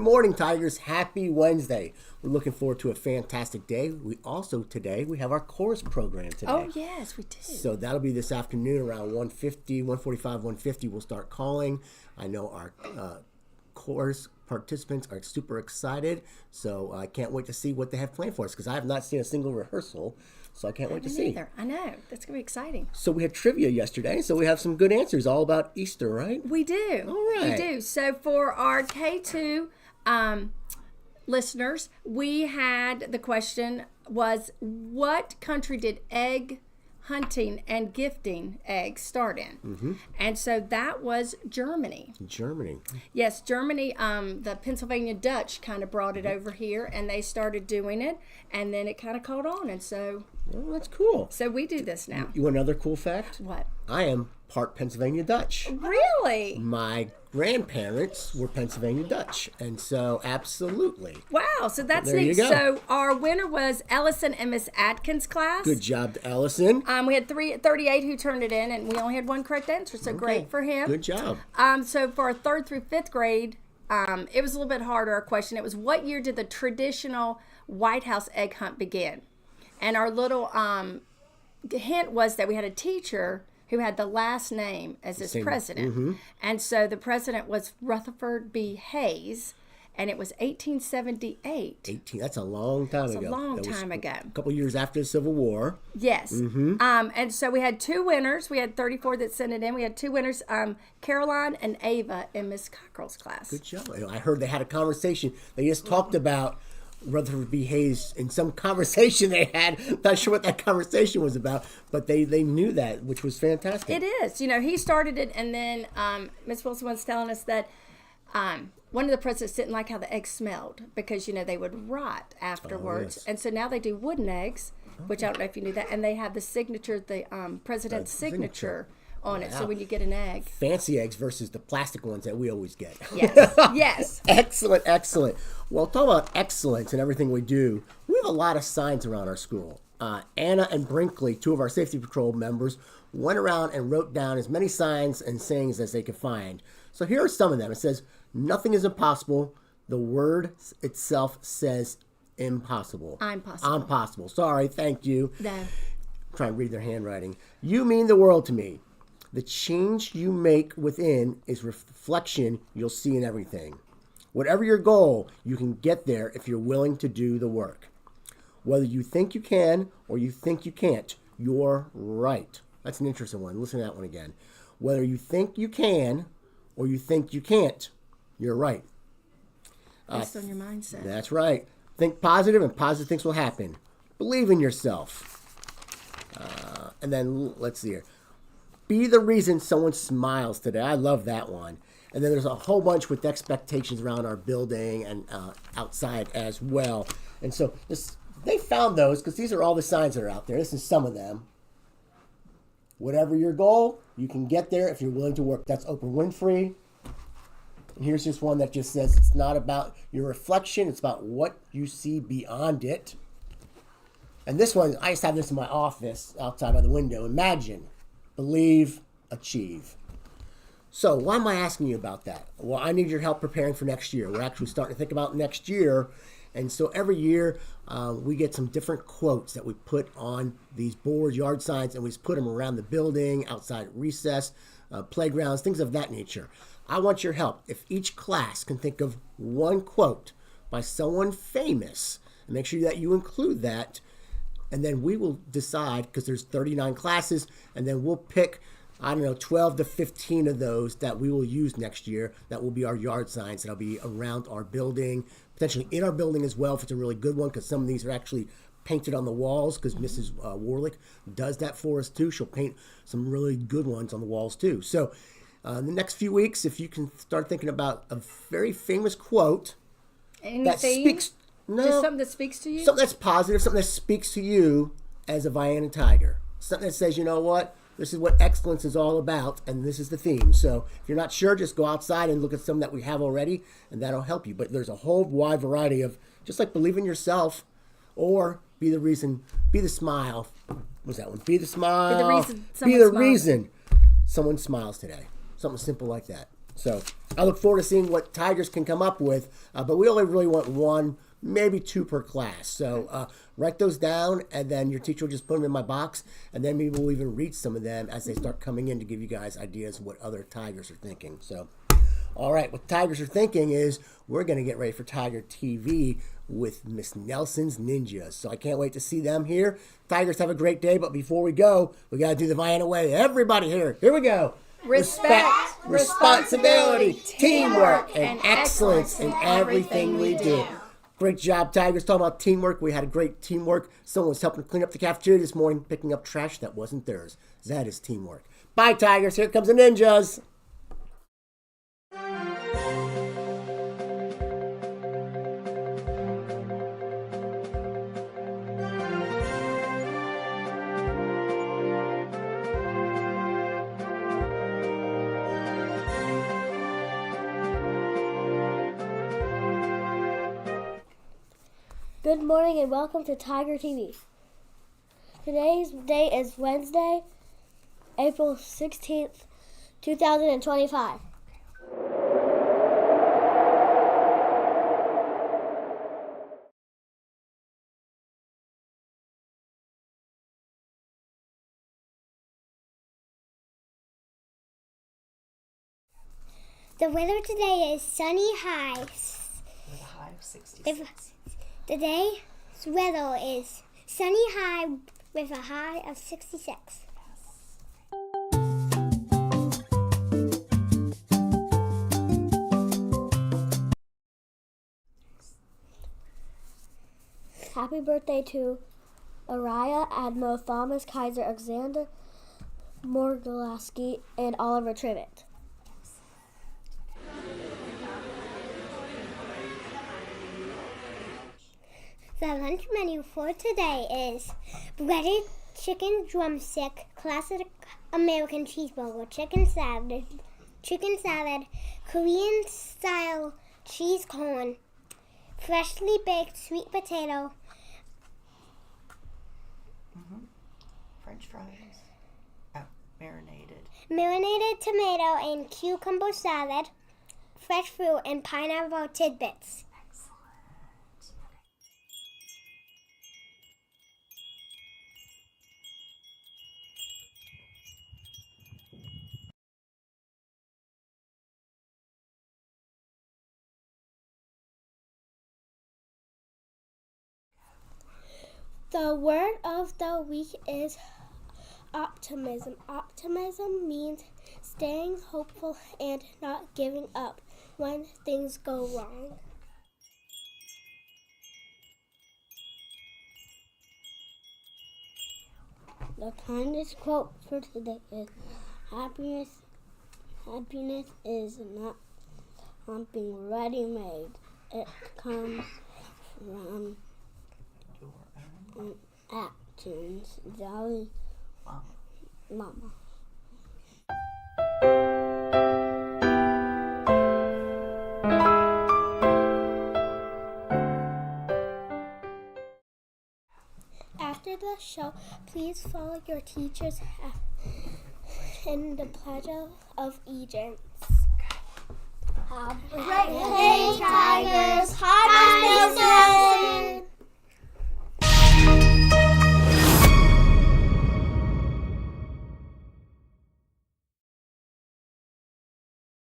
morning, Tigers. Happy Wednesday. We're looking forward to a fantastic day. Today we have our chorus program today. Oh, yes, we did. So that'll be this afternoon around 1:50, 1:45, 1:50. We'll start calling. I know our chorus participants are super excited, so I can't wait to see what they have planned for us because I have not seen a single rehearsal, so I can't wait to see. Either. I know. That's going to be exciting. So we had trivia yesterday, so we have some good answers all about Easter, right? We do. All right. We do. So for our K2 listeners, we had the question was, what country did egg hunting and gifting eggs start in? Mm-hmm. And so that was Germany. Germany. Yes, Germany. The Pennsylvania Dutch kind of brought it over here, and they started doing it, and then it kind of caught on, and so. Oh, that's cool. So we do this now. You want another cool fact? What? I am part Pennsylvania Dutch. Really? My grandparents were Pennsylvania Dutch, and so absolutely. Wow, so that's There neat. you go. So our winner was Ellison and Miss Atkins class. Good job to Ellison. We had 38 who turned it in, and we only had one correct answer, so great for him. Good job. So for our 3rd through 5th grade, it was a little bit harder, our question. It was, what year did the traditional White House egg hunt begin? And our little hint was that we had a teacher who had the last name as his president. Mm-hmm. And so the president was Rutherford B. Hayes, and it was 1878. That's a long time ago. It's a long That was time ago. A couple years after the Civil War. Yes. Mm-hmm. And so we had 2 winners. We had 34 that sent it in. We had 2 winners, Caroline and Ava in Miss Cockrell's class. Good job. I heard they had a conversation. They just talked about Rutherford B. Hayes in some conversation they had. Not sure what that conversation was about, but they knew that, which was fantastic. It is. He started it, and then Miss Wilson was telling us that one of the presidents didn't like how the eggs smelled because, they would rot afterwards. Yes. And so now they do wooden eggs, which I don't know if you knew that, and they have the signature, the president's signature on it. So when you get an egg. Fancy eggs versus the plastic ones that we always get. Yes. Yes. Excellent, excellent. Well, talk about excellence in everything we do. We have a lot of signs around our school. Anna and Brinkley, 2 of our safety patrol members, went around and wrote down as many signs and sayings as they could find. So here are some of them. It says, nothing is impossible. The word itself says impossible. I'm possible. I'm possible. Sorry, thank you. No. I'm trying to read their handwriting. You mean the world to me. The change you make within is reflection you'll see in everything. Whatever your goal, you can get there if you're willing to do the work. Whether you think you can or you think you can't, you're right. That's an interesting one. Listen to that one again. Whether you think you can or you think you can't, you're right. Based on your mindset. That's right. Think positive and positive things will happen. Believe in yourself. And then, let's see here. Be the reason someone smiles today. I love that one. And then there's a whole bunch with expectations around our building and outside as well. And so they found those because these are all the signs that are out there. This is some of them. Whatever your goal, you can get there if you're willing to work. That's Oprah Winfrey. And here's just one that just says it's not about your reflection. It's about what you see beyond it. And this one, I just have this in my office outside by the window. Imagine. Believe, achieve. So why am I asking you about that? Well, I need your help preparing for next year. We're actually starting to think about next year. And so every year we get some different quotes that we put on these boards, yard signs, and we just put them around the building, outside recess, playgrounds, things of that nature. I want your help. If each class can think of one quote by someone famous, and make sure that you include that, and then we will decide, because there's 39 classes, and then we'll pick, 12 to 15 of those that we will use next year. That will be our yard signs. That'll be around our building, potentially in our building as well if it's a really good one, because some of these are actually painted on the walls, because Mrs. Warlick does that for us too. She'll paint some really good ones on the walls too. So in the next few weeks, if you can start thinking about a very famous quote that speaks... No, just something that speaks to you? Something that's positive, something that speaks to you as a Vienna Tiger. Something that says, you know what, this is what excellence is all about, and this is the theme. So if you're not sure, just go outside and look at some that we have already, and that'll help you. But there's a whole wide variety of, just like believe in yourself, or be the reason, be the smile. What's that one? Be the smile. Be the reason reason someone smiles today. Something simple like that. So I look forward to seeing what Tigers can come up with, but we only really want one, maybe two per class. So write those down, and then your teacher will just put them in my box, and then maybe we'll even read some of them as they start coming in to give you guys ideas of what other Tigers are thinking. So, all right, what Tigers are thinking is we're going to get ready for Tiger TV with Miss Nelson's Ninjas. So I can't wait to see them here. Tigers, have a great day, but before we go, we got to do the Vienna way. Everybody here we go. Respect, responsibility, teamwork, and excellence in everything we do. Great job, Tigers. Talking about teamwork, we had a great teamwork. Someone was helping clean up the cafeteria this morning, picking up trash that wasn't theirs. That is teamwork. Bye, Tigers. Here comes the Ninjas. Good morning and welcome to Tiger TV. Today's date is Wednesday, April 16th, 2025. The weather today is sunny highs. With a high of 66. Today's weather is sunny high with a high of 66. Happy birthday to Araya, Admiral Thomas Kaiser, Alexander Morgulaski, and Oliver Trivet. The lunch menu for today is breaded chicken drumstick, classic American cheeseburger, chicken salad, Korean style cheese corn, freshly baked sweet potato, French fries. marinated tomato and cucumber salad, fresh fruit, and pineapple tidbits. The word of the week is optimism. Optimism means staying hopeful and not giving up when things go wrong. The kindest quote for today is happiness is not something ready-made. It comes from actions. Jolly Mama. After the show, please follow your teachers in the Pledge of Allegiance. Great Tigers! Happy Nelson!